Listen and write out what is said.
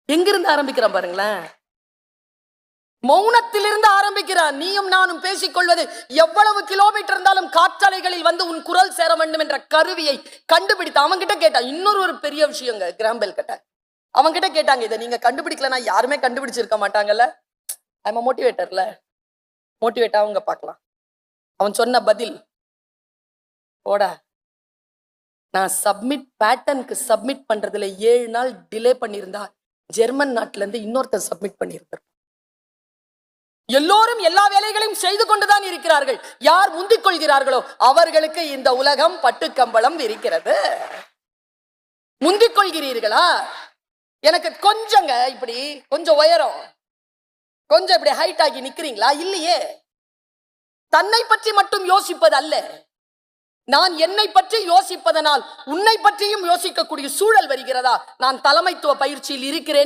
எங்கிருந்து ஆரம்பிக்கிறான் பாருங்களேன். மௌனத்திலிருந்து ஆரம்பிக்கிறான். நீயும் நானும் பேசிக்கொள்வது எவ்வளவு கிலோமீட்டர் இருந்தாலும் காற்றலைகளில் வந்து உன் குரல் சேர வேண்டும் என்ற கருவியை கண்டுபிடித்த அவன்கிட்ட கேட்டான். இன்னொரு பெரிய விஷயங்க, கிராம்பெல் கிட்ட அவன்கிட்ட கேட்டாங்க, இதை நீங்க கண்டுபிடிக்கலன்னா யாருமே கண்டுபிடிச்சிருக்க மாட்டாங்கல்ல. ஐம் மோட்டிவேட்டர்ல, மோட்டிவேட் அவங்க பார்க்கலாம். அவன் சொன்ன பதில், ஓடா நான் சப்மிட் பேட்டர்னுக்கு சப்மிட் பண்றதுல 7 நாள் டிலே பண்ணியிருந்தா ஜெர்மன் நாட்டுல இருந்து இன்னொருத்தர் சப்மிட் பண்ணியிருந்தார். எல்லோரும் எல்லா வேலைகளையும் செய்து கொண்டுதான் இருக்கிறார்கள். யார் முந்திக் கொள்கிறார்களோ அவர்களுக்கு இந்த உலகம் பட்டுக்கம்பளம் விரிக்கிறது. முந்திக் கொள்கிறீர்களா? எனக்கு கொஞ்சங்க இப்படி கொஞ்சம் உயரம், கொஞ்சம் இப்படி ஹைட் ஆகி நிக்கிறீங்களா? இல்லையே. தன்னை பற்றி மட்டும் யோசிப்பது அல்ல, நான் என்னை பற்றி யோசிப்பதனால் உன்னை பற்றியும் யோசிக்கக்கூடிய சூழல் வருகிறதா? நான் தலைமைத்துவ பயிற்சியில் இருக்கிறேன்